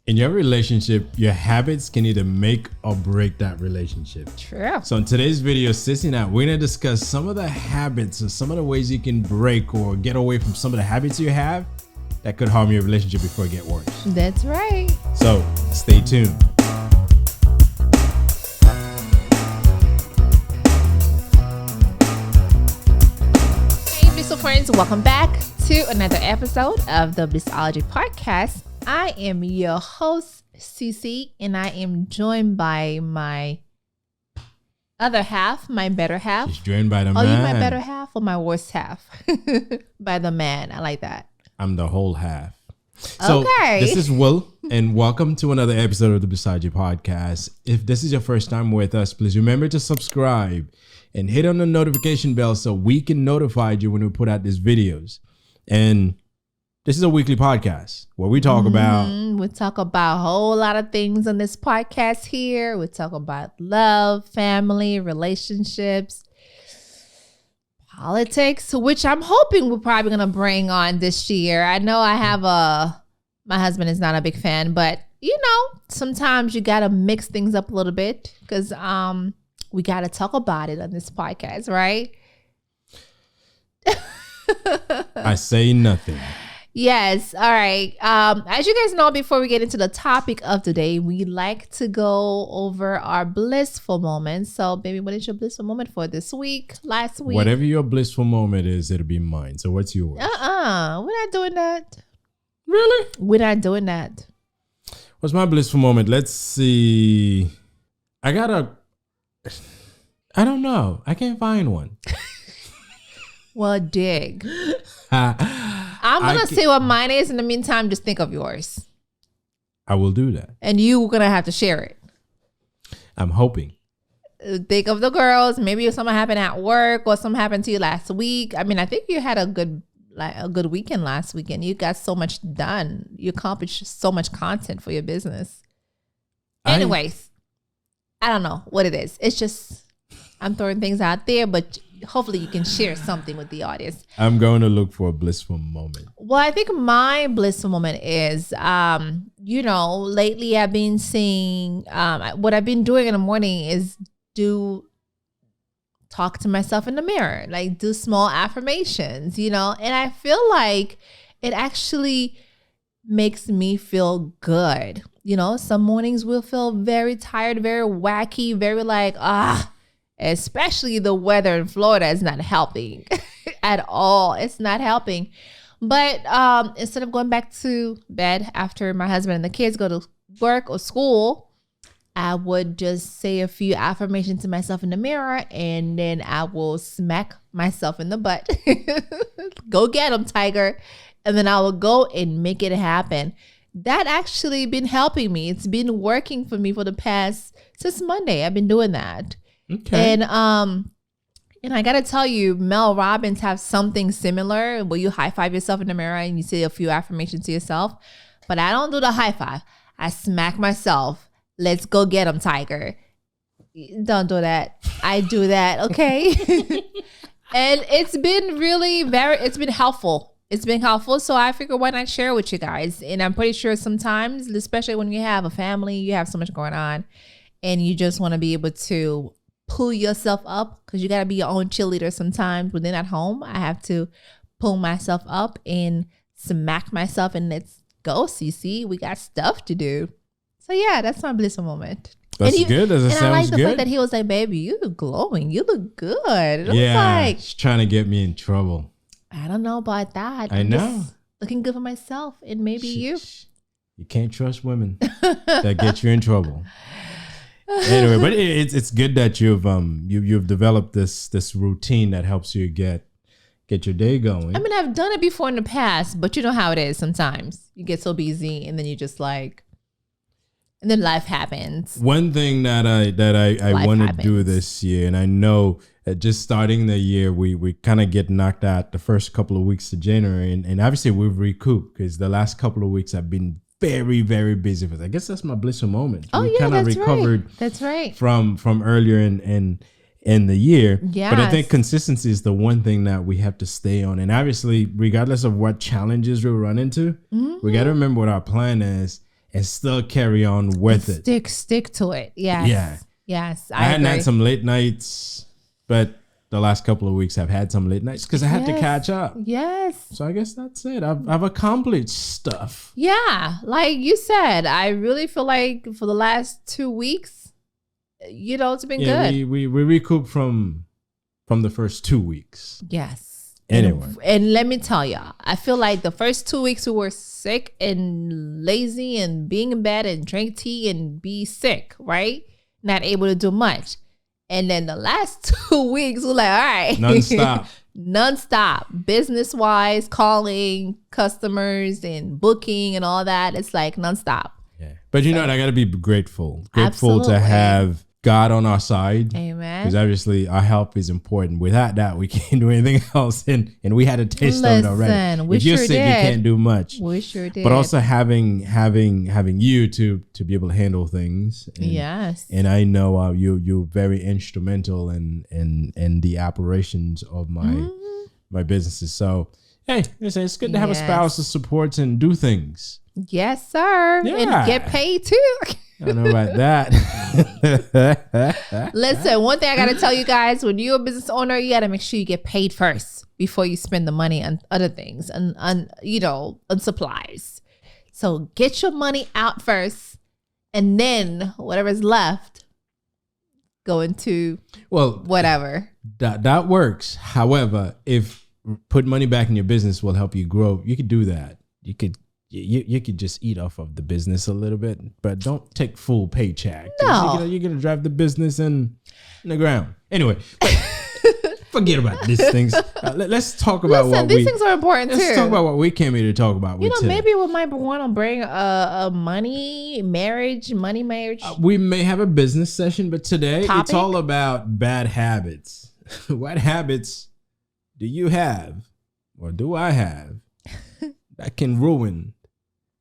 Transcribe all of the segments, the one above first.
In your relationship, your habits can either make or break that relationship. True. So in today's video, Sissy and I, we're going to discuss some of the habits or some of the ways you can break or get away from some of the habits you have that could harm your relationship before it get worse. That's right. So stay tuned. Hey, Blissful friends, welcome back to another episode of the Blissology podcast. I am your host, Cece, and I am joined by my other half, my better half. She's joined by the man. Oh, you my better half or my worst half? By the man. I like that. I'm the whole half. So Okay. This is Will, and welcome to another episode of the Blissology podcast. If this is your first time with us, please remember to subscribe and hit on the notification bell so we can notify you when we put out these videos. And this is a weekly podcast where we talk about... We talk about a whole lot of things on this podcast here. We talk about love, family, relationships, politics, which I'm hoping we're probably going to bring on this year. I know my husband is not a big fan, but you know, sometimes you got to mix things up a little bit because we got to talk about it on this podcast, right? I say nothing. Yes. All right. As you guys know, before we get into the topic of today, we like to go over our blissful moments. So, baby, what is your blissful moment for this week, last week? Whatever your blissful moment is, it'll be mine. So what's yours? We're not doing that. Really? We're not doing that. What's my blissful moment? Let's see. I don't know. I can't find one. Well, dig. I'm going to say what mine is. In the meantime, just think of yours. I will do that. And you're going to have to share it. I'm hoping. Think of the girls. Maybe if something happened at work or something happened to you last week. I mean, I think you had a good weekend last weekend. You got so much done. You accomplished so much content for your business. Anyways, I don't know what it is. It's just, I'm throwing things out there, but hopefully you can share something with the audience. I'm going to look for a blissful moment. Well, I think my blissful moment is, lately I've been seeing, what I've been doing in the morning is talk to myself in the mirror, like do small affirmations, and I feel like it actually makes me feel good. Some mornings will feel very tired, very wacky, very like, especially the weather in Florida is not helping at all. It's not helping. But instead of going back to bed after my husband and the kids go to work or school, I would just say a few affirmations to myself in the mirror, and then I will smack myself in the butt. Go get them, tiger. And then I will go and make it happen. That actually been helping me. It's been working for me since Monday. I've been doing that. Okay. And I gotta tell you, Mel Robbins have something similar where you high five yourself in the mirror and you say a few affirmations to yourself. But I don't do the high five. I smack myself. Let's go get them, tiger. Don't do that. I do that, okay? And it's been it's been helpful. It's been helpful. So I figure why not share it with you guys? And I'm pretty sure sometimes, especially when you have a family, you have so much going on and you just want to be able to pull yourself up because you got to be your own cheerleader sometimes. When they're at home, I have to pull myself up and smack myself and let's go, Cece. We got stuff to do. So yeah, that's my blissful moment. That's good. That sounds good. And I like the fact that he was like, baby, you look glowing. You look good. And I was like, she's trying to get me in trouble. I don't know about that. I know. Just looking good for myself and maybe you. You can't trust women that get you in trouble. Anyway, but it's good that you've developed this routine that helps you get your day going. I mean, I've done it before in the past, but you know how it is sometimes. You get so busy and then you just and then life happens. One thing that I want to do this year, and I know that just starting the year, we kind of get knocked out the first couple of weeks of January, and obviously we've recouped because the last couple of weeks have been very, very busy for us. I guess that's my blissful moment. Oh, we kind of recovered. Right. That's right. From earlier in the year. Yes. But I think consistency is the one thing that we have to stay on. And obviously, regardless of what challenges we run into, we got to remember what our plan is and still carry on with it. Stick to it. Yes. Yeah. Yes. I hadn't had some late nights, but the last couple of weeks I've had some late nights because I had to catch up. Yes. So I guess that's it. I've accomplished stuff. Yeah. Like you said, I really feel like for the last 2 weeks, it's been good. We recouped from the first 2 weeks. Yes. Anyway. And let me tell y'all, I feel like the first 2 weeks we were sick and lazy and being in bed and drink tea and be sick, right? Not able to do much. And then the last 2 weeks, we're like, all right. Nonstop. Business-wise, calling customers and booking and all that. It's like nonstop. Yeah. But I got to be grateful. Absolutely. To have God on our side. Amen. Because obviously our help is important. Without that, we can't do anything else. And we had a taste of it already. If you're sick, you can't do much. We sure did. But also having you to be able to handle things. And, yes. And I know you're very instrumental in the operations of my businesses. So hey, listen, it's good to have a spouse that supports and do things. Yes, sir. Yeah. And get paid too. I don't know about that. Listen, one thing I got to tell you guys, when you're a business owner, you got to make sure you get paid first before you spend the money on other things and on supplies. So get your money out first, and then whatever's left, go into whatever. That works. However, if put money back in your business will help you grow, you could do that. You could just eat off of the business a little bit, but don't take full paycheck. No. You're going to drive the business in the ground. Anyway, forget about these things. Let's talk about these things are important too. Let's talk about what we came here to talk about. Maybe we might want to bring a money marriage. We may have a business session, but today topic? It's all about bad habits. What habits do you have or do I have that can ruin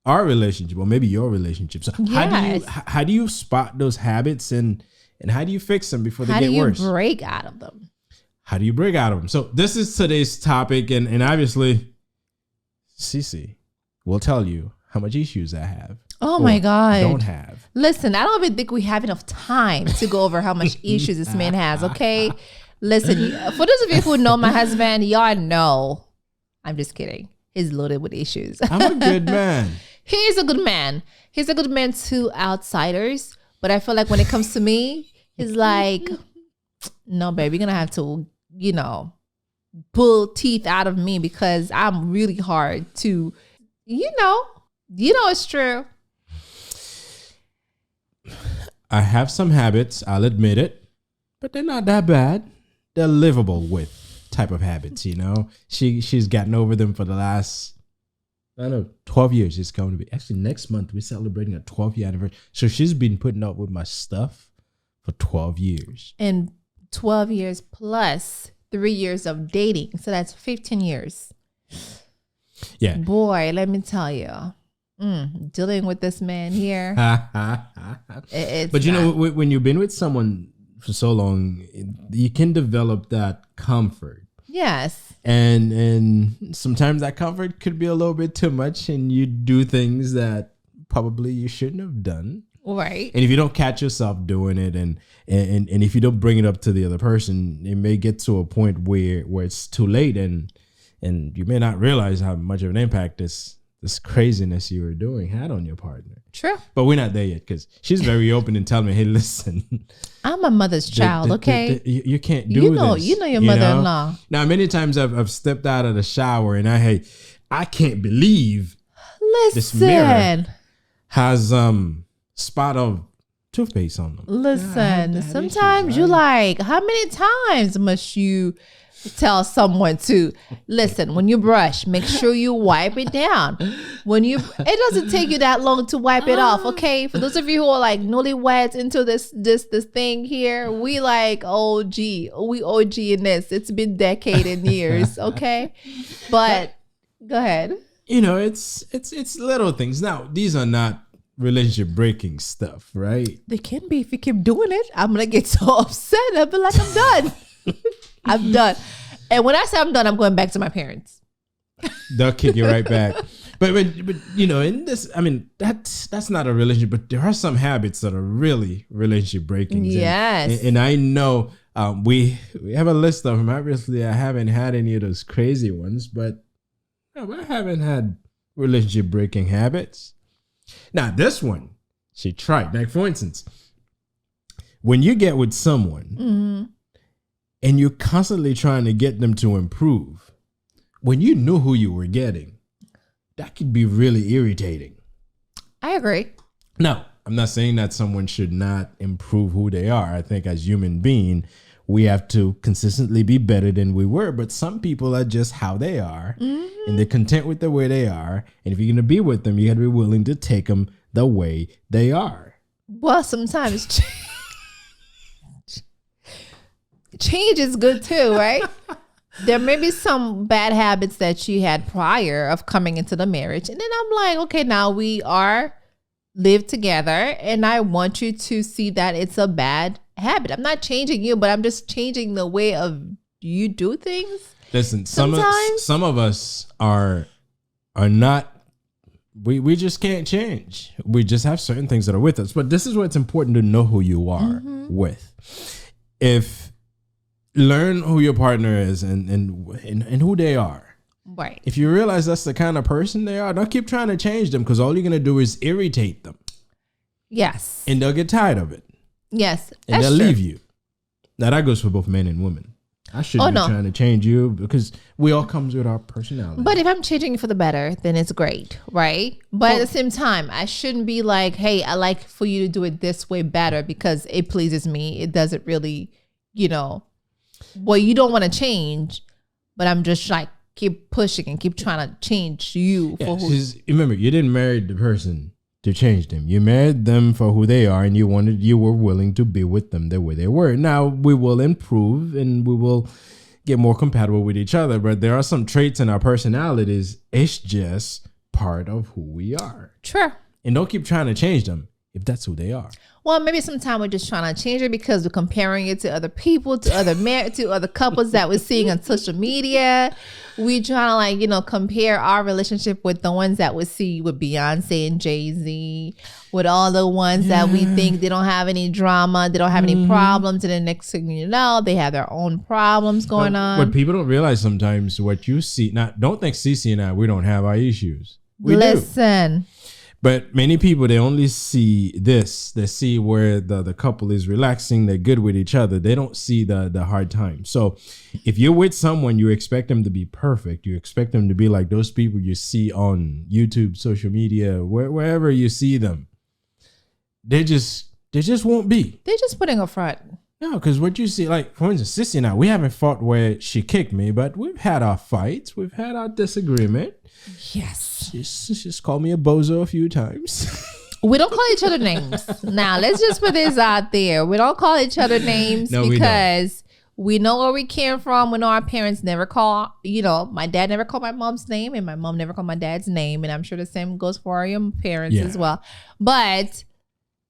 our relationship or maybe your relationship? So how do you spot those habits and how do you fix them before they get worse? How do you break out of them? How do you break out of them? So this is today's topic, and obviously Cece will tell you how much issues I have. Oh my God. Don't have. Listen, I don't even think we have enough time to go over how much issues this man has, okay? Listen, for those of you who know my husband, y'all know. I'm just kidding. He's loaded with issues. I'm a good man. He's a good man. He's a good man to outsiders. But I feel like when it comes to me, he's like, no, babe, you're going to have to, pull teeth out of me because I'm really hard to, it's true. I have some habits. I'll admit it, but they're not that bad. They're livable with type of habits, She's gotten over them for the last, 12 years. It's going to be. Actually, next month, we're celebrating a 12th year anniversary. So she's been putting up with my stuff for 12 years. And 12 years plus 3 years of dating. So that's 15 years. Yeah. Boy, let me tell you. Dealing with this man here. But when you've been with someone for so long, you can develop that comfort. Yes. And sometimes that comfort could be a little bit too much and you do things that probably you shouldn't have done. Right. And if you don't catch yourself doing it and if you don't bring it up to the other person, it may get to a point where it's too late and you may not realize how much of an impact this craziness you were doing had on your partner. True. But we're not there yet because she's very open and telling me, hey, listen. I'm a mother's child, okay? You can't do this. You know your mother-in-law. Now, many times I've stepped out of the shower and I can't believe this mirror has spot of toothpaste on them. Listen, sometimes you like, how many times must you tell someone to listen? When you brush, make sure you wipe it down. It doesn't take you that long to wipe it off, okay? For those of you who are like newlyweds into this thing here, we like OG in this. It's been decades and years, okay? But go ahead. It's little things. Now, these are not relationship breaking stuff, right? They can be if you keep doing it. I'm gonna get so upset. I'll be like, I'm done. I'm done. And when I say I'm done, I'm going back to my parents. They'll kick you right back. but you know, in this, I mean, that's not a relationship, but there are some habits that are really relationship breaking. Yes. And I know we have a list of them. Obviously, I haven't had any of those crazy ones, but I haven't had relationship breaking habits. Now, this one, she tried. Like, for instance, when you get with someone and you're constantly trying to get them to improve, when you knew who you were getting, that could be really irritating. I agree. Now, I'm not saying that someone should not improve who they are. I think as human beings, we have to consistently be better than we were. But some people are just how they are, and they're content with the way they are. And if you're going to be with them, you got to be willing to take them the way they are. Well, sometimes change is good too, right? There may be some bad habits that she had prior of coming into the marriage. And then I'm like, okay, now we are live together and I want you to see that it's a bad habit. I'm not changing you, but I'm just changing the way of you do things. Listen, some of us are not, we just can't change. We just have certain things that are with us. But this is where it's important to know who you are with. Learn who your partner is and who they are. Right. If you realize that's the kind of person they are, don't keep trying to change them, because all you're going to do is irritate them. Yes. And they'll get tired of it. Yes. And they'll leave you. Now, that goes for both men and women. I shouldn't be trying to change you, because we all comes with our personality. But if I'm changing you for the better, then it's great, right? But at the same time, I shouldn't be like, hey, I like for you to do it this way better because it pleases me. It doesn't really, you don't want to change, but I'm just like, keep pushing and keep trying to change you for who. Remember, you didn't marry the person to change them. You married them for who they are, and you were willing to be with them the way they were. Now we will improve and we will get more compatible with each other, but there are some traits in our personalities. It's just part of who we are. Sure. And don't keep trying to change them if that's who they are. Well, maybe sometimes we're just trying to change it because we're comparing it to other people, to other couples that we're seeing on social media. We trying to compare our relationship with the ones that we see with Beyonce and Jay-Z, with all the ones that we think they don't have any drama, they don't have any problems, and the next thing you know, they have their own problems going on. What people don't realize sometimes, what you see, don't think Cece and I, we don't have our issues. We do. But many people, they only see this. They see where the couple is relaxing, they're good with each other. They don't see the hard times. So if you're with someone, you expect them to be perfect. You expect them to be like those people you see on YouTube, social media, wherever you see them. They just won't be. They're just putting a front. No, because what you see, like, for instance, Sissy and I, we haven't fought where she kicked me, but we've had our fights. We've had our disagreement. Yes. She's called me a bozo a few times. We don't call each other names. Now, let's just put this out there. We don't call each other names because we know where we came from. We know our parents never call, my dad never called my mom's name and my mom never called my dad's name. And I'm sure the same goes for our parents as well. But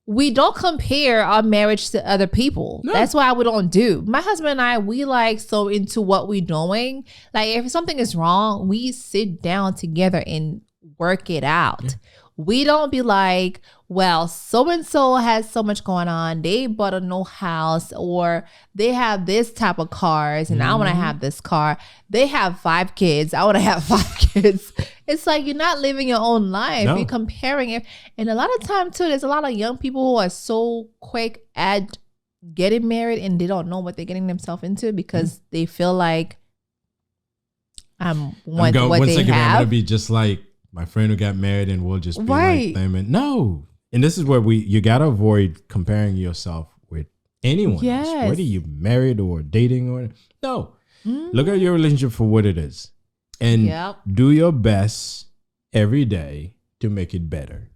we don't compare our marriage to other people. No. That's why we don't do. My husband and I, we so into what we're doing. Like, if something is wrong, we sit down together and work it out. Yeah. We don't be like, well, so-and-so has so much going on. They bought a new house, or they have this type of cars and I want to have this car. They have 5 kids. I want to have 5 kids. It's like you're not living your own life. No. You're comparing it. And a lot of time too, there's a lot of young people who are so quick at getting married and they don't know what they're getting themselves into because they feel like what they have. 1 second, I'm going to be just like my friend who got married and we'll just be like them. And no. And this is where you got to avoid comparing yourself with anyone else, whether you're married or dating or no. Look at your relationship for what it is and do your best every day to make it better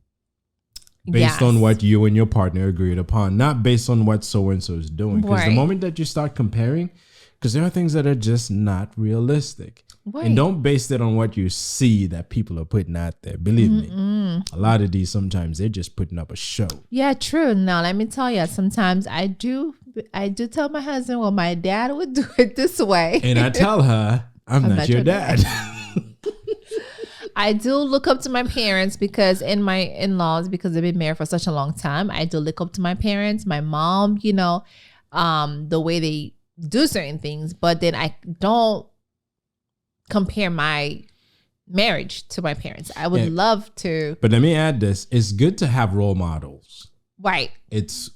based on what you and your partner agreed upon, not based on what so-and-so is doing. Because the moment that you start comparing, because there are things that are just not realistic. Right. And don't base it on what you see that people are putting out there. Believe me, a lot of these sometimes they're just putting up a show. Yeah, true. Now, let me tell you, sometimes I do tell my husband, well, my dad would do it this way. And I tell her, I'm not your dad. I do look up to my parents because, and my in-laws, because they've been married for such a long time. I do look up to my parents, my mom, the way they do certain things, but then I don't compare my marriage to my parents. I would love to. But let me add this. It's good to have role models. Right. It's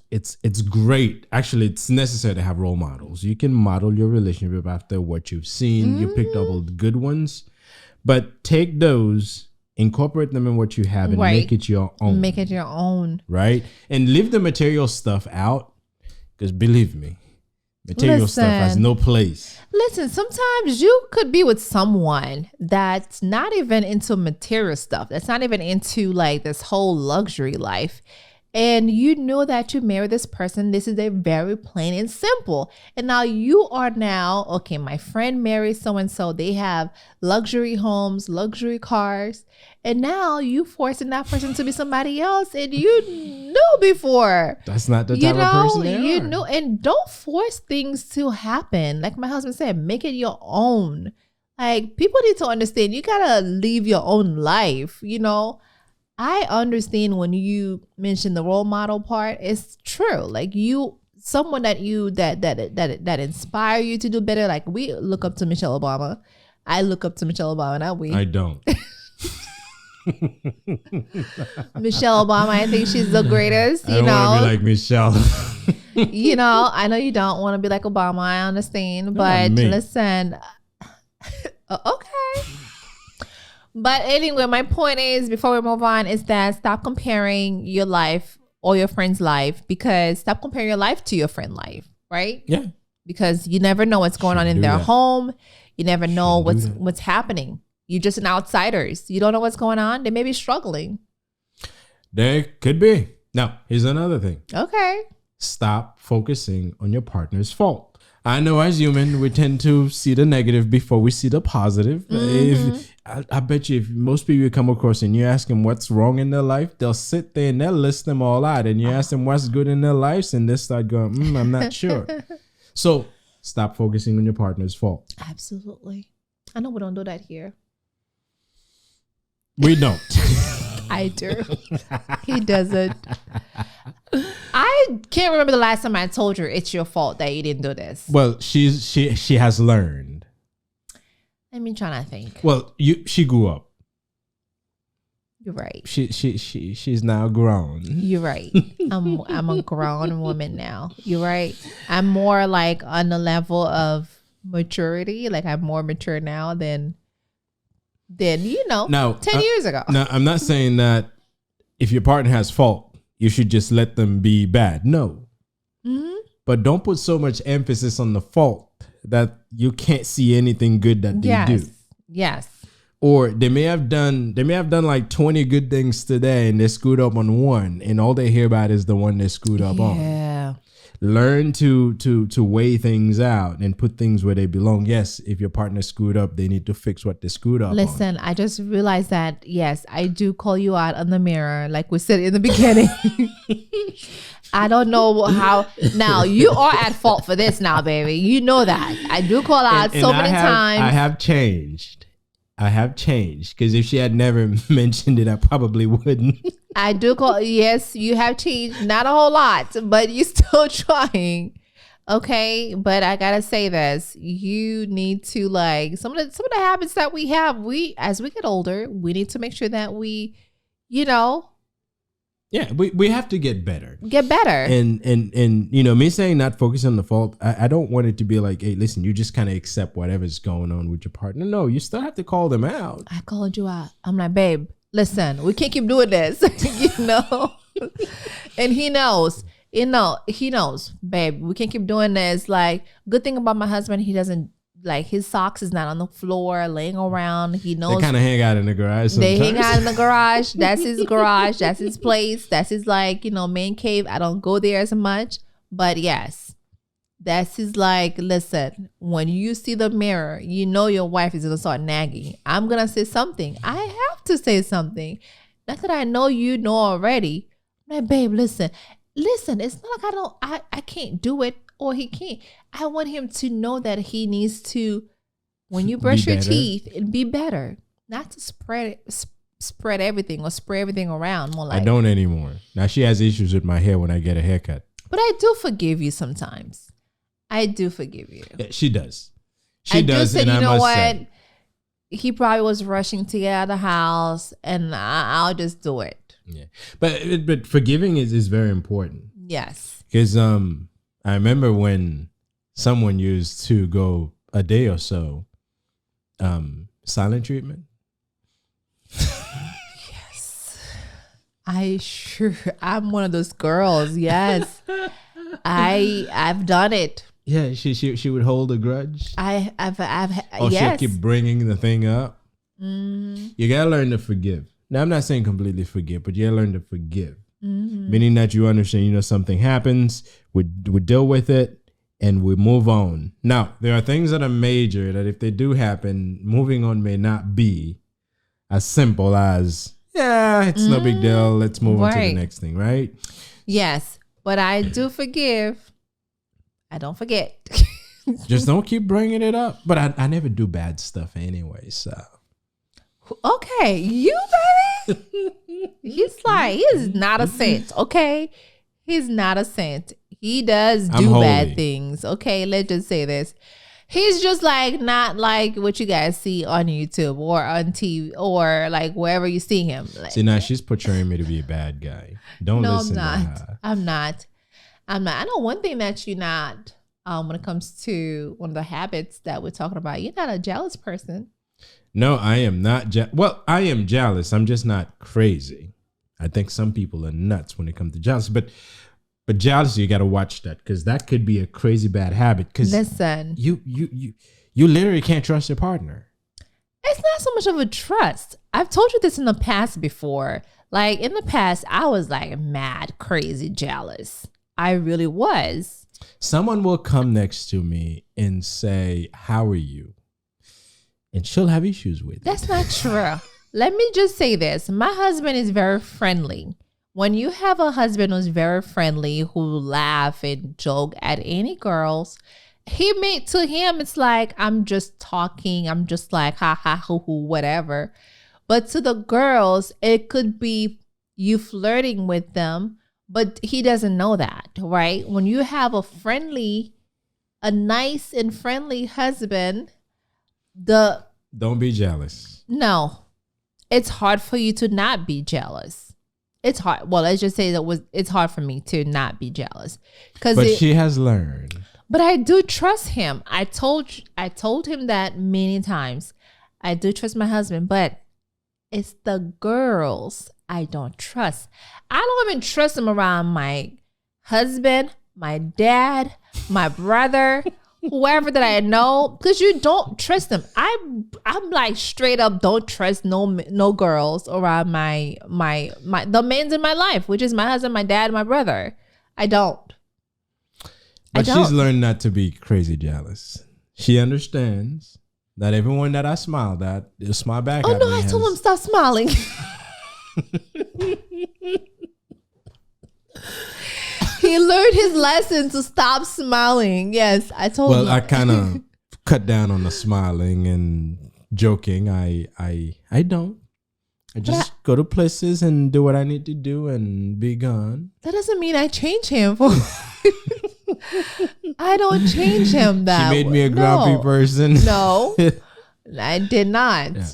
great. Actually, it's necessary to have role models. You can model your relationship after what you've seen. You picked up all the good ones, but take those, incorporate them in what you have, and make it your own. Make it your own. Right? And leave the material stuff out, because believe me, material stuff has no place. Listen, sometimes you could be with someone that's not even into material stuff. That's not even into like this whole luxury life. And you know that you marry this person. This is a very plain and simple. And now you are okay, my friend married so-and-so. They have luxury homes, luxury cars. And now you forcing that person to be somebody else. And you knew before. That's not the type of person they are. You know, and don't force things to happen. Like my husband said, make it your own. Like, people need to understand, you gotta live your own life, I understand when you mention the role model part. It's true. Like, someone that inspire you to do better. Like, we look up to Michelle Obama. I look up to Michelle Obama. Not we. I don't. Michelle Obama, I think she's the greatest. I don't want to be like Michelle. I know you don't want to be like Obama. I understand, but listen. Okay. But anyway, my point is, before we move on, is that stop comparing your life or your friend's life, because stop comparing your life to your friend's life, right? Yeah. Because you never know what's going on in their home. You never know what's happening. You're just an outsiders. You don't know what's going on. They may be struggling. There could be. Now, here's another thing. Okay. Stop focusing on your partner's fault. I know as human, we tend to see the negative before we see the positive. I bet you if most people you come across and you ask them what's wrong in their life, they'll sit there and they'll list them all out. And you ask them what's good in their lives, and they start going, I'm not sure. So stop focusing on your partner's fault. Absolutely. I know we don't do that here. We don't. I do. He doesn't. I can't remember the last time I told her it's your fault that you didn't do this. Well, she has learned. Let me try to think. Well, she grew up. You're right. She's now grown. You're right. I'm a grown woman now. You're right. I'm more like on the level of maturity. Like, I'm more mature now than 10 years ago. Now, I'm not saying that if your partner has fault, you should just let them be bad. No. Mm-hmm. But don't put so much emphasis on the fault that you can't see anything good that they do. Yes. Or they may have done like 20 good things today and they screwed up on one, and all they hear about is the one they screwed up on. Yeah. Learn to weigh things out and put things where they belong. Yes, if your partner screwed up, they need to fix what they screwed up. Listen, I just realized that, yes, I do call you out on the mirror, like we said in the beginning. I don't know how. Now, you are at fault for this now, baby. You know that. I do call out so many times. I have changed. Because if she had never mentioned it, I probably wouldn't. I do call. Yes, you have changed. Not a whole lot, but you're still trying. Okay, but I gotta say this: you need to, like, some of the habits that we have. As we get older, we need to make sure that we, Yeah, we have to get better. And me saying not focus on the fault, I don't want it to be like, hey, listen, you just kind of accept whatever's going on with your partner. No, you still have to call them out. I called you out. I'm like, babe, listen, we can't keep doing this, And he knows, babe, we can't keep doing this. Like, good thing about my husband, he doesn't, like, his socks is not on the floor laying around. He knows. They kind of hang out in the garage sometimes. They hang out in the garage. That's his garage. That's his place. That's his, like, man cave. I don't go there as much. But yes, that's his, like, listen, when you see the mirror, your wife is going to start nagging. I'm going to say something. I have to say something. Not that I know you know already. I'm like, babe, listen, it's not like I can't do it. Or he can't. I want him to know that he needs to, when you brush your teeth, and be better. not to spread everything or spray everything around. More like I don't anymore. Now she has issues with my hair when I get a haircut. But I do forgive you sometimes. I do forgive you. Yeah, she does. She does. Said, and you know what? Say, he probably was rushing to get out of the house, and I'll just do it. Yeah, but forgiving is very important. Yes, because I remember when someone used to go a day or so silent treatment. Yes, I'm one of those girls. Yes, I've done it. Yeah, she would hold a grudge. Or she'll keep bringing the thing up. Mm. You gotta learn to forgive. Now, I'm not saying completely forgive, but you gotta learn to forgive. Meaning that you understand, something happens, we deal with it, and we move on. Now, there are things that are major that if they do happen, moving on may not be as simple as, yeah, it's no big deal. Let's move on to the next thing, right? Yes, but I do forgive. I don't forget. Just don't keep bringing it up. But I never do bad stuff anyway, so. Okay, you baby. He's not a saint, okay? He's not a saint. He does do bad things, okay? Let's just say this. He's just not like what you guys see on YouTube or on TV or like wherever you see him. See, now she's portraying me to be a bad guy. Don't listen to her. I'm not. I know one thing that you're not, when it comes to one of the habits that we're talking about, you're not a jealous person. No, I am not. Well, I am jealous. I'm just not crazy. I think some people are nuts when it comes to jealousy. But jealousy, you got to watch that because that could be a crazy bad habit. Because listen, you literally can't trust your partner. It's not so much of a trust. I've told you this in the past before. Like in the past, I was like mad, crazy jealous. I really was. Someone will come next to me and say, "How are you?" And she'll have issues with it. That's not true. Let me just say this. My husband is very friendly. When you have a husband who's very friendly, who laugh and joke at any girls, to him, it's like, I'm just talking. I'm just like, ha, ha, hoo, hoo, whatever. But to the girls, it could be you flirting with them, but he doesn't know that, right? When you have a nice and friendly husband, don't be jealous. No, it's hard for you to not be jealous. It's hard. Well, let's just say it's hard for me to not be jealous but she has learned. But I do trust him. I told him that many times. I do trust my husband, but it's the girls I don't trust. I don't even trust them around my husband, my dad, my brother, whoever that I know, because you don't trust them. I'm like straight up don't trust no girls around the men in my life, which is my husband, my dad, my brother. I don't. But she's learned not to be crazy jealous. She understands that everyone that I smiled at, they'll smile back at me. Oh no, I told him stop smiling. He learned his lesson to stop smiling. Yes, I told him. Well, I kind of cut down on the smiling and joking. I don't. I just go to places and do what I need to do and be gone. That doesn't mean I change him. I don't change him that She made me a grumpy person. No, I did not. Yeah.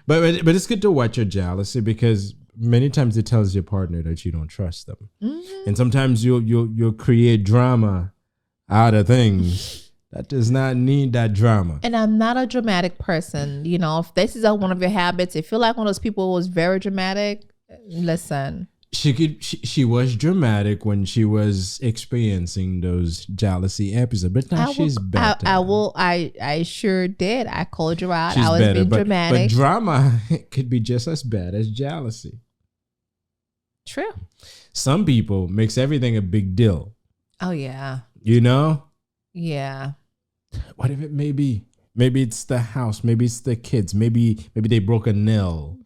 But it's good to watch your jealousy because many times it tells your partner that you don't trust them. Mm-hmm. And sometimes you'll create drama out of things that does not need that drama. And I'm not a dramatic person. You know, if this is one of your habits, if you're like one of those people who was very dramatic, listen. She was dramatic when she was experiencing those jealousy episodes, but now she's better. I sure did. I called you out. She's I was better, being dramatic. But drama could be just as bad as jealousy. True. Some people makes everything a big deal. Oh yeah. You know? Yeah. What if it may be? Maybe it's the house. Maybe it's the kids. Maybe they broke a nail.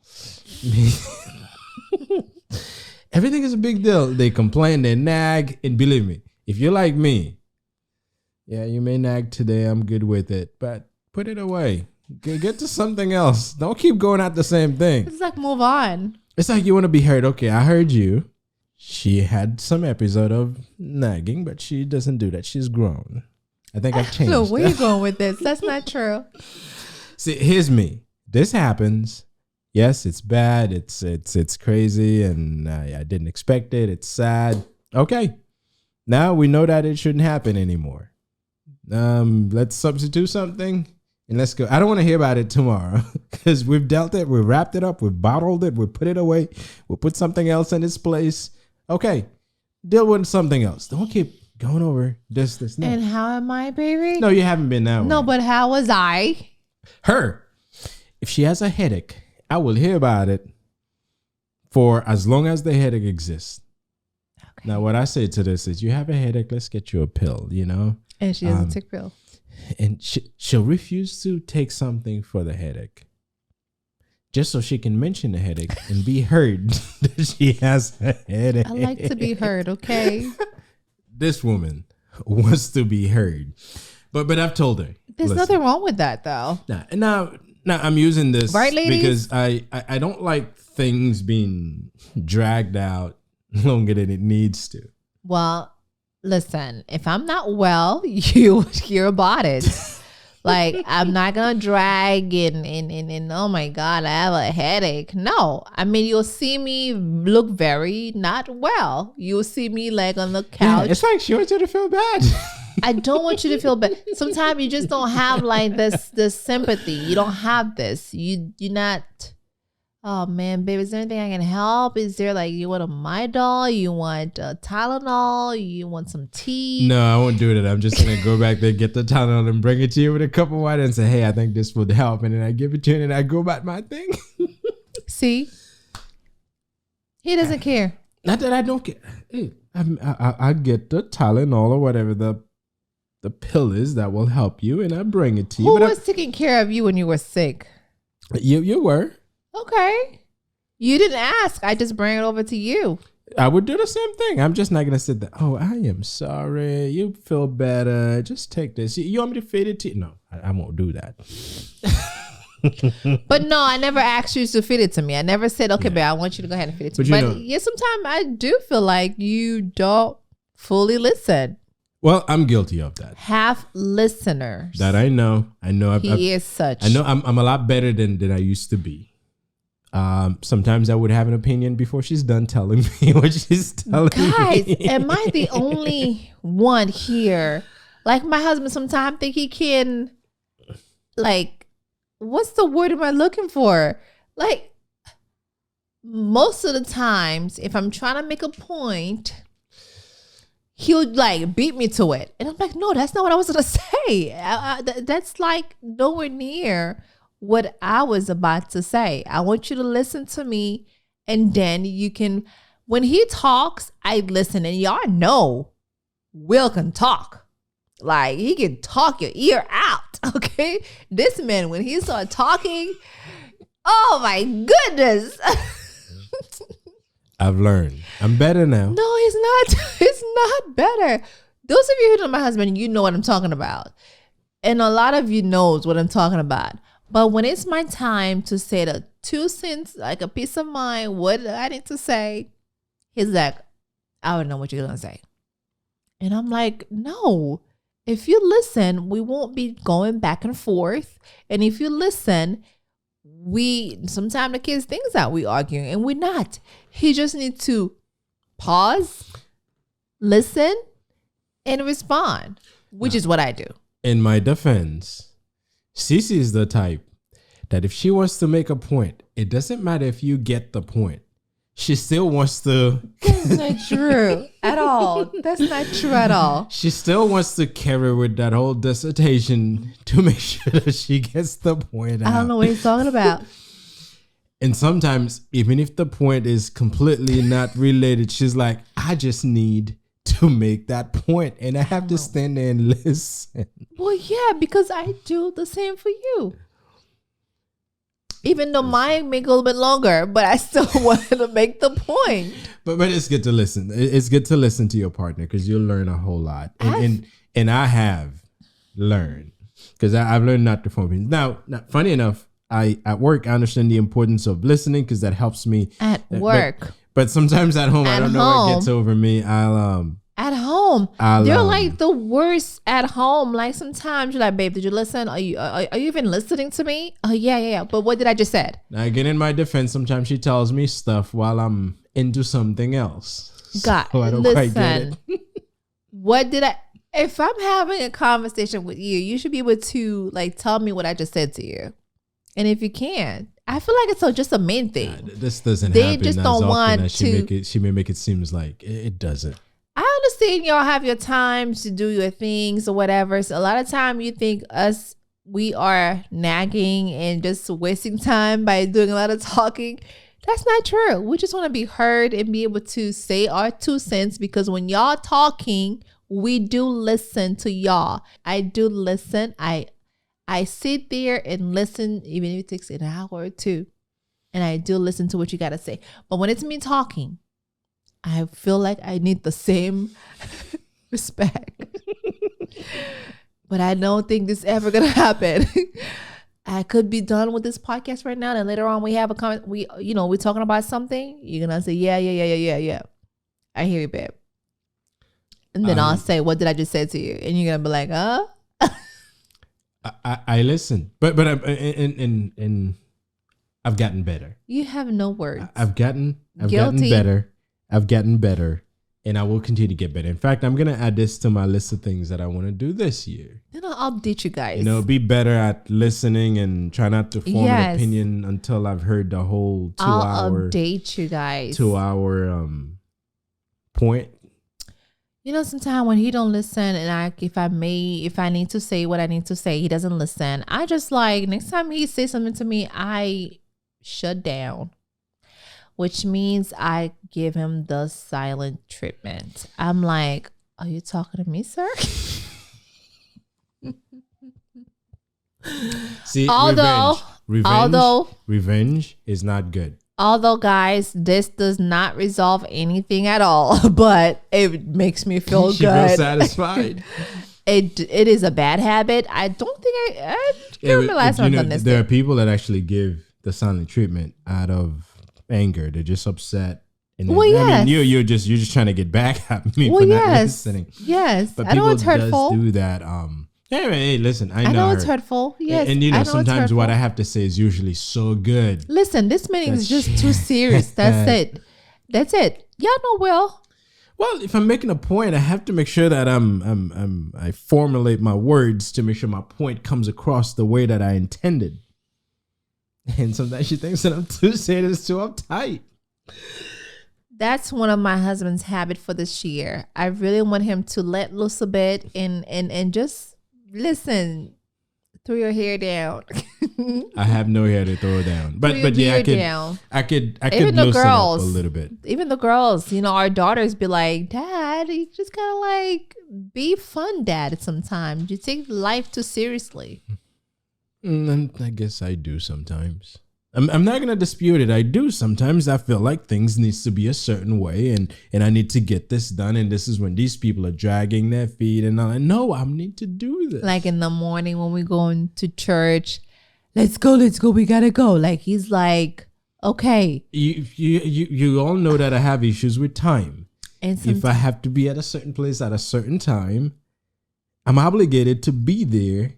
Everything is a big deal. They complain, they nag, and believe me, if you're like me, yeah, you may nag today, I'm good with it, but put it away. Get to something else. Don't keep going at the same thing. It's like move on. It's like you want to be heard. Okay, I heard you. She had some episode of nagging, but she doesn't do that. She's grown. I think I've changed. So where you going with this? That's not true. See, here's me. This happens. Yes, it's bad. It's crazy, and I didn't expect it. It's sad. Okay, now we know that it shouldn't happen anymore. Let's substitute something and let's go. I don't want to hear about it tomorrow because we've dealt it, we've wrapped it up, we've bottled it, we've put it away, we'll put something else in its place. Okay, deal with something else. Don't keep going over this. No. And how am I, baby? No, you haven't been that way. No, but how was I? Her. If she has a headache, I will hear about it for as long as the headache exists. Okay. Now, what I say to this is, you have a headache, let's get you a pill, you know? And she doesn't take pill. And she'll refuse to take something for the headache, just so she can mention the headache and be heard that she has a headache. I like to be heard, okay? This woman wants to be heard. But I've told her. There's nothing wrong with that, though. Now I'm using this right, ladies? Because I don't like things being dragged out longer than it needs to. Well, listen, if I'm not well, you hear about it. Like, I'm not going to drag and oh my God, I have a headache. No, I mean, you'll see me look very not well. You'll see me like on the couch. Yeah, it's like she wants you to feel bad. I don't want you to feel bad. Sometimes you just don't have like this sympathy. You don't have this. You're not... Oh man, babe, is there anything I can help? Is there like, you want a Midol? You want Tylenol? You want some tea? No, I won't do that. I'm just going to go back there, get the Tylenol and bring it to you with a cup of water and say, hey, I think this would help. And then I give it to you and then I go about my thing. See? He doesn't care. Not that I don't care. Hey, I get the Tylenol or whatever the pill is that will help you and I bring it to you. Who was taking care of you when you were sick? You were. Okay. You didn't ask. I just bring it over to you. I would do the same thing. I'm just not going to sit there. Oh, I am sorry. You feel better. Just take this. You want me to feed it to you? No, I won't do that. But no, I never asked you to feed it to me. I never said, okay, babe, I want you to go ahead and feed it to me. But yeah, sometimes I do feel like you don't fully listen. Well, I'm guilty of that. Half listeners. That I know. He is such. I know I'm a lot better than I used to be. Sometimes I would have an opinion before she's done telling me what she's telling me. Guys, am I the only one here? Like, my husband sometimes think he can, like, what's the word am I looking for? Like, most of the times, if I'm trying to make a point, he'll like beat me to it. And I'm like, no, that's not what I was going to say. That's like nowhere near what I was about to say. I want you to listen to me, and then you can, when he talks, I listen. And y'all know Will can talk. Like, he can talk your ear out, okay? This man, when he started talking, oh my goodness. I've learned. I'm better now. No, he's not. It's not better. Those of you who know my husband, you know what I'm talking about. And a lot of you knows what I'm talking about. But when it's my time to say the 2 cents, like a piece of mind, what I need to say, he's like, I don't know what you're going to say. And I'm like, no, if you listen, we won't be going back and forth. And if you listen, sometimes the kids think that we arguing, and we're not. He just needs to pause, listen, and respond, which is what I do. In my defense, Cece is the type that if she wants to make a point, it doesn't matter if you get the point. She still wants to. That's not true at all. That's not true at all. She still wants to carry with that whole dissertation to make sure that she gets the point out. I don't know what he's talking about. And sometimes, even if the point is completely not related, she's like, I just need to make that point, and I have to stand there and listen. Well, yeah, because I do the same for you. Even though mine may go a little bit longer, but I still wanted to make the point. But it's good to listen. It's good to listen to your partner because you'll learn a whole lot. And I have learned. because I've learned not to form opinions. Now, funny enough, at work I understand the importance of listening because that helps me at work. But sometimes at home, I don't know what gets over me. At home, they're like the worst at home. Like sometimes you're like, babe, did you listen? Are you even listening to me? Oh yeah. But what did I just said? Again, in my defense, sometimes she tells me stuff while I'm into something else. God, so I don't quite get it. What did I? If I'm having a conversation with you, you should be able to like tell me what I just said to you. And if you can, I feel like it's just a main thing. This doesn't happen. They just don't want to. She may make it seem like it doesn't. I understand y'all have your times to do your things or whatever. So a lot of time you think we are nagging and just wasting time by doing a lot of talking. That's not true. We just want to be heard and be able to say our 2 cents because when y'all talking, we do listen to y'all. I do listen. I sit there and listen, even if it takes an hour or 2. And I do listen to what you got to say. But when it's me talking, I feel like I need the same respect. But I don't think this is ever going to happen. I could be done with this podcast right now. And later on we have a comment. We're talking about something. You're going to say, yeah. I hear you, babe. And then I'll say, what did I just say to you? And you're going to be like, huh? I listen, but I've gotten better. You have no words. I've gotten better, and I will continue to get better. In fact, I'm gonna add this to my list of things that I want to do this year. Then I'll update you guys. Be better at listening and try not to form an opinion until I've heard the whole 2 hour. I'll update you guys. 2 hour point. Sometimes when he don't listen and if I need to say what I need to say, he doesn't listen. I just like, next time he says something to me, I shut down, which means I give him the silent treatment. I'm like, are you talking to me, sir? See, revenge is not good. Although, guys, this does not resolve anything at all, but it makes me feel she good. Feels satisfied. It is a bad habit. I don't think I can't remember last time I've done this. There are people that actually give the silent treatment out of anger. They're just upset. And I mean, you're just trying to get back at me for not listening. Yes, but I know it's hurtful. Do that. Hey, listen, I know it's hurtful. Yes. And sometimes what I have to say is usually so good. Listen, this meeting is just too serious. That's it. Y'all know Will. Well, if I'm making a point, I have to make sure that I formulate my words to make sure my point comes across the way that I intended. And sometimes she thinks that I'm too serious, too uptight. That's one of my husband's habits for this year. I really want him to let loose a bit and just listen, throw your hair down. I have no hair to throw down, but yeah, I could even the loosen girls, up a little bit. Even the girls, our daughters be like, Dad, you just gotta like be fun, Dad. Sometimes you take life too seriously. I guess I do sometimes. I'm not gonna dispute it. I do sometimes. I feel like things needs to be a certain way, and I need to get this done. And this is when these people are dragging their feet, and I know I need to do this. Like in the morning when we go into church, let's go, we gotta go. Like he's like, okay. You all know that I have issues with time. And if I have to be at a certain place at a certain time, I'm obligated to be there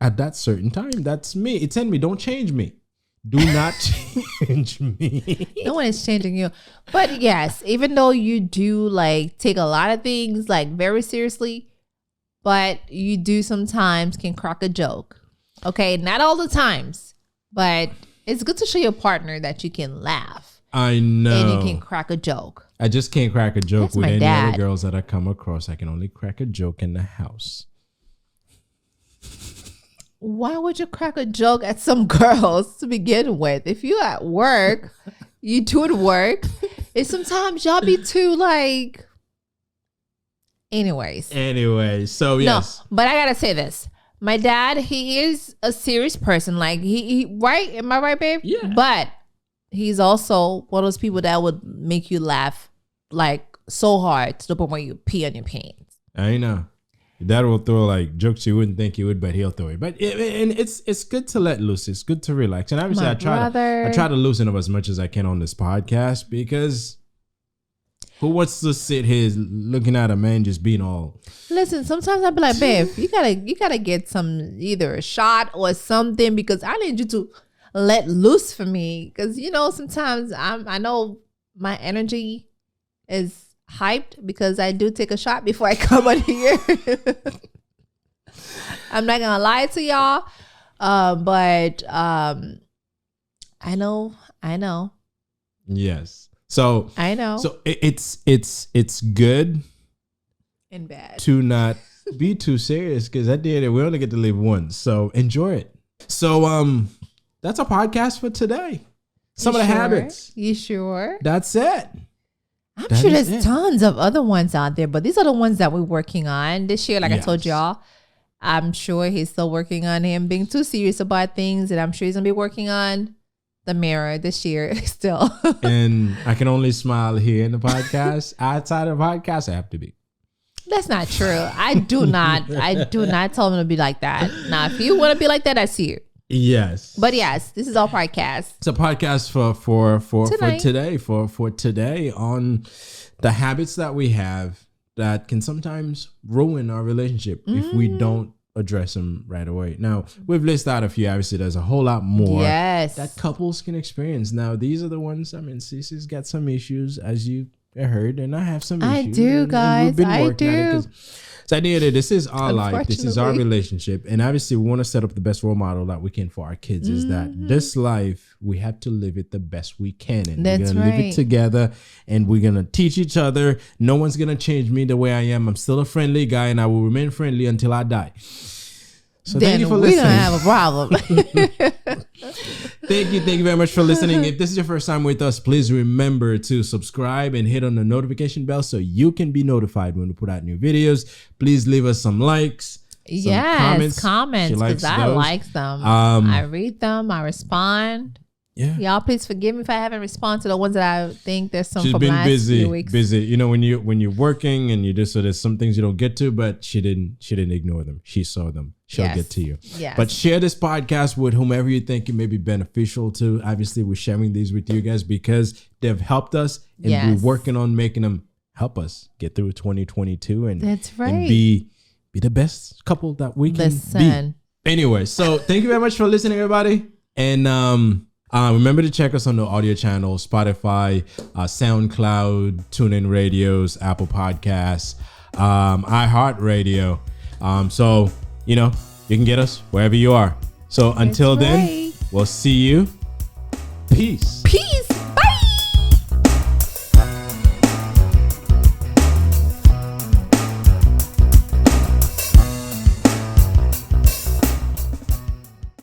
at that certain time. That's me. It's in me. Don't change me. Do not change me. No one is changing you. But yes, even though you do like take a lot of things like very seriously, but you do sometimes can crack a joke. Okay, not all the times, but it's good to show your partner that you can laugh. I know. And you can crack a joke. I just can't crack a joke with any dad. other girls that I come across. I can only crack a joke in the house. Why would you crack a joke at some girls to begin with? If you at work, you do it work. And sometimes y'all be too like. Anyways, so yes. No, but I gotta say this. My dad, he is a serious person. Like he right? Am I right, babe? Yeah. But he's also one of those people that would make you laugh like so hard to the point where you pee on your pants. I know. Dad will throw like jokes you wouldn't think he would, but he'll throw it. But and it's good to let loose. It's good to relax. And obviously, I try to loosen up as much as I can on this podcast, because who wants to sit here looking at a man just being all? Listen, sometimes I'll be like, babe, you gotta get some, either a shot or something, because I need you to let loose for me. Because sometimes I know my energy is hyped because I do take a shot before I come on here. I'm not gonna lie to y'all, but I know. Yes. So I know. So it's good and bad to not be too serious, because at the end we only get to live once. So enjoy it. So that's a podcast for today. Some of the habits. You sure? That's it. I'm sure there's tons of other ones out there, but these are the ones that we're working on this year. Like I told y'all, I'm sure he's still working on him being too serious about things, and I'm sure he's gonna be working on the mirror this year still. And I can only smile here in the podcast. Outside of the podcast, I have to be. That's not true. I do not tell him to be like that. Now, if you want to be like that, I see you. Yes. But yes, this is our podcast. It's a podcast for today on the habits that we have that can sometimes ruin our relationship if we don't address them right away. Now, we've listed out a few. Obviously, there's a whole lot more that couples can experience. Now, these are the ones, Cece's got some issues, as you heard, and I have some issues. I do, guys. I do. So I did it. This is our life. This is our relationship. And obviously we want to set up the best role model that we can for our kids. Is that this life, we have to live it the best we can. And we're going to live it together, and we're going to teach each other. No one's going to change me the way I am. I'm still a friendly guy, and I will remain friendly until I die. So thank you for listening. We don't have a problem. Thank you very much for listening. If this is your first time with us, please remember to subscribe and hit on the notification bell so you can be notified when we put out new videos. Please leave us some likes. Comments, because I like them. I read them. I respond. Yeah. Y'all, please forgive me if I haven't responded to the ones that I think there's some. She's been busy. When you're working and you just, so there's some things you don't get to, but she didn't ignore them. She saw them. She'll get to you. Yes. But share this podcast with whomever you think it may be beneficial to. Obviously, we're sharing these with you guys because they've helped us, and we're working on making them help us get through 2022 and be the best couple that we can be. Anyway, so thank you very much for listening, everybody, and remember to check us on the audio channel, Spotify, SoundCloud, TuneIn Radios, Apple Podcasts, iHeartRadio. So, you can get us wherever you are. So until then, we'll see you. Peace. Peace.